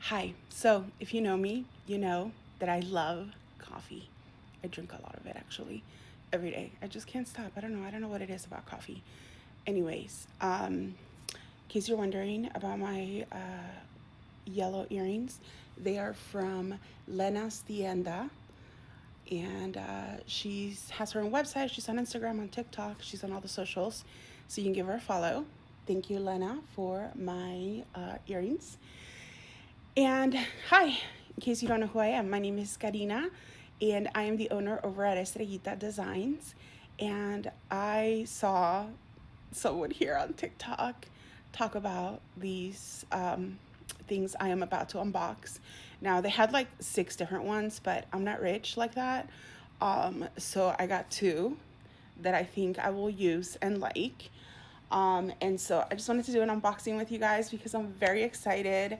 Hi. So, if you know me, you know that I love coffee. I drink a lot of it actually every day. I just can't stop. I don't know what it is about coffee. Anyways, in case you're wondering about my yellow earrings, they are from Lena's Tienda, and she has her own website. She's on Instagram, on TikTok. She's on all the socials, so you can give her a follow. Thank you, Lena, for my earrings. And hi, in case you don't know who I am, my name is Karina, and I am the owner over at Estrellita Designs. And I saw someone here on TikTok talk about these things I am about to unbox. Now, they had like 6 different ones, but I'm not rich like that. So I got two that I think I will use and like. And so I just wanted to do an unboxing with you guys because I'm very excited.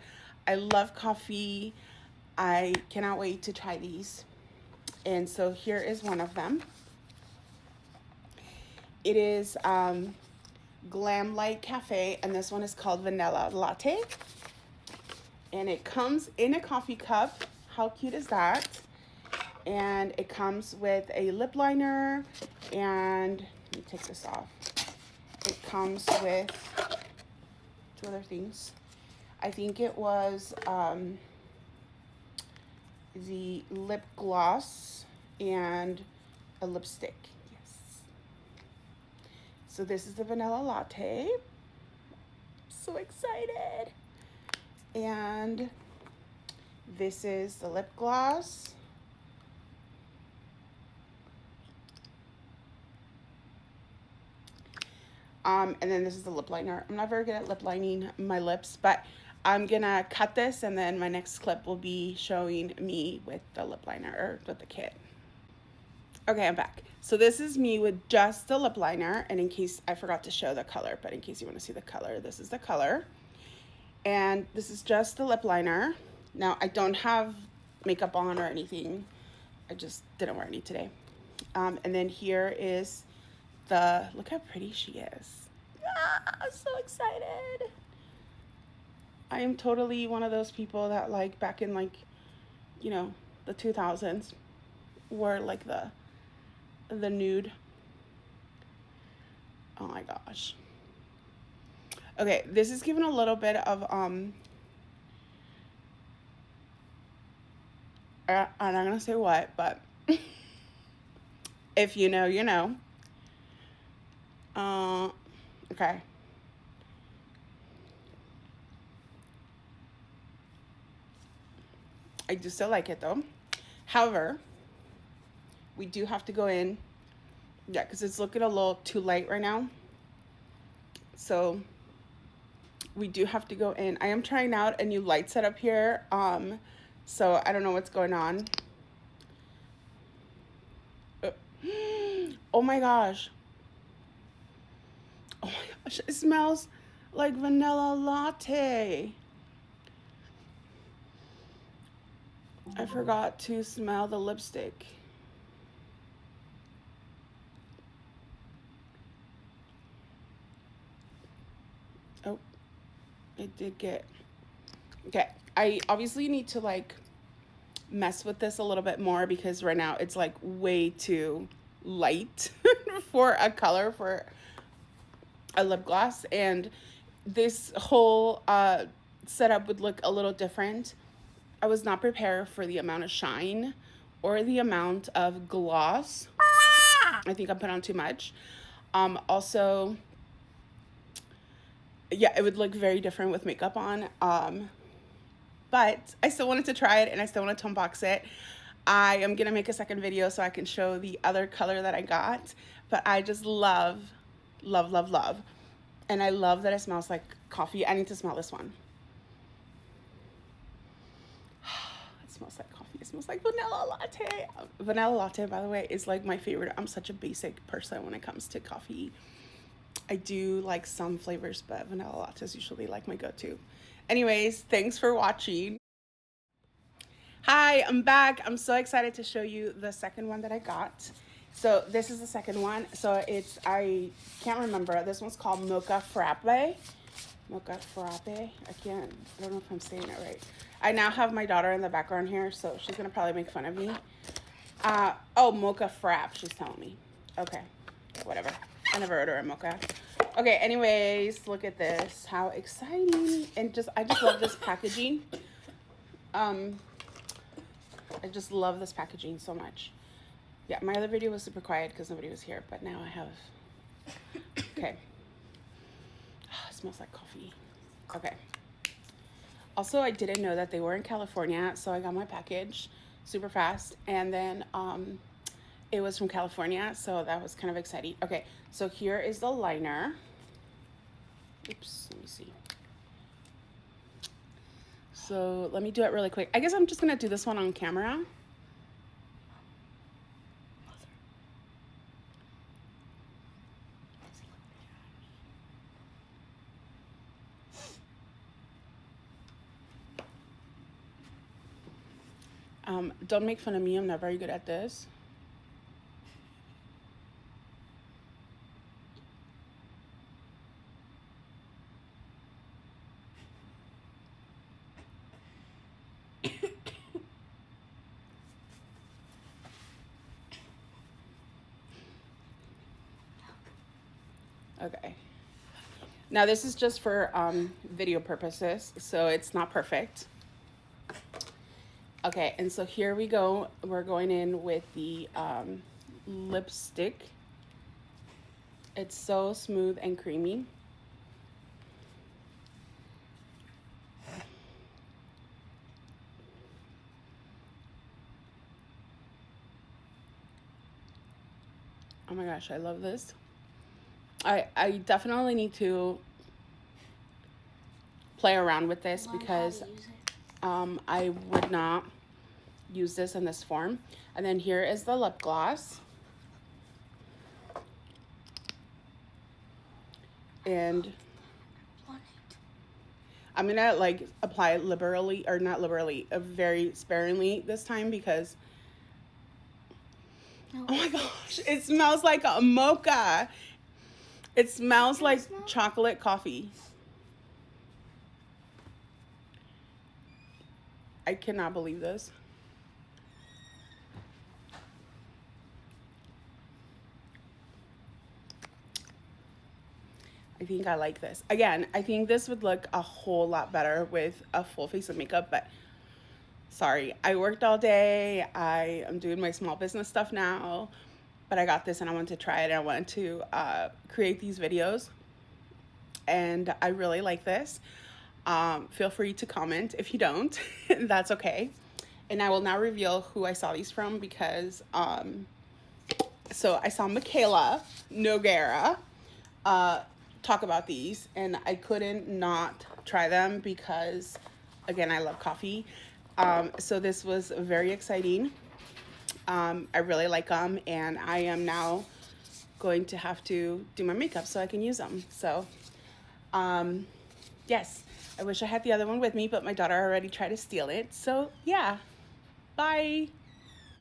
I love coffee. I cannot wait to try these. And so here is one of them. It is Glamlite Cafe, and this one is called Vanilla Latte. And it comes in a coffee cup. How cute is that? And it comes with a lip liner, and let me take this off. It comes with two other things. I think it was the lip gloss and a lipstick. Yes. So this is the vanilla latte. I'm so excited. And this is the lip gloss. And then this is the lip liner. I'm not very good at lip lining my lips, but I'm gonna cut this, and then my next clip will be showing me with the lip liner, or with the kit. Okay, I'm back. So this is me with just the lip liner, and in case I forgot to show the color, but in case you want to see the color, this is the color. And this is just the lip liner. Now, I don't have makeup on or anything. I just didn't wear any today. And then here is look how pretty she is. I'm so excited. I am totally one of those people that like back in like, the 2000s wore like the nude. Oh my gosh. Okay, this is giving a little bit of I'm not gonna say what, but if you know, you know. Okay. I do still like it though. However, we do have to go in. Yeah, because it's looking a little too light right now. So we do have to go in. I am trying out a new light setup here. So I don't know what's going on. Oh my gosh. Oh my gosh, it smells like vanilla latte. I forgot to smell the lipstick. Oh, it did get... Okay, I obviously need to like mess with this a little bit more because right now it's like way too light for a color for a lip gloss, and this whole setup would look a little different. I was not prepared for the amount of shine or the amount of gloss. I think I put on too much. Also, yeah, it would look very different with makeup on. But I still wanted to try it, and I still wanted to unbox it. I am going to make a second video so I can show the other color that I got. But I just love, love, love, love. And I love that it smells like coffee. I need to smell this one. It smells like coffee. It smells like vanilla latte. Vanilla latte, by the way, is like my favorite. I'm such a basic person when it comes to coffee. I do like some flavors, but vanilla latte is usually like my go-to. Anyways, thanks for watching. Hi, I'm back. I'm so excited to show you the second one that I got. So this is the second one. So I can't remember. This one's called Mocha Frappe. mocha frappe. I don't know if I'm saying it right. I now have my daughter in the background here, so she's gonna probably make fun of me. Oh, mocha frap, she's telling me. Okay, whatever. I never order a mocha. Okay, anyways, look at this. How exciting. And I just love this packaging. I just love this packaging so much. Yeah, my other video was super quiet because nobody was here, but now I have. Okay. Oh, it smells like coffee. Okay. Also, I didn't know that they were in California, so I got my package super fast, and then it was from California, so that was kind of exciting. Okay, so here is the liner. Oops, let me see. So let me do it really quick. I guess I'm just gonna do this one on camera. Don't make fun of me, I'm not very good at this. Okay. Now this is just for video purposes, so it's not perfect. Okay, and so here we go. We're going in with the lipstick. It's so smooth and creamy. Oh my gosh, I love this. I definitely need to play around with this because I would not use this in this form. And then here is the lip gloss. And I'm gonna like apply it liberally, or not liberally, very sparingly this time because oh my gosh, it smells like a mocha. It smells like chocolate coffee. I cannot believe this. I think I like this. Again, I think this would look a whole lot better with a full face of makeup, but sorry. I worked all day. I am doing my small business stuff now, but I got this and I wanted to try it and I wanted to create these videos. And I really like this. Feel free to comment if you don't. That's okay. And I will now reveal who I saw these from because so I saw Michaela Noguera talk about these, and I couldn't not try them because again, I love coffee. So this was very exciting. I really like them, and I am now going to have to do my makeup so I can use them. So yes, I wish I had the other one with me, but my daughter already tried to steal it. So yeah, bye.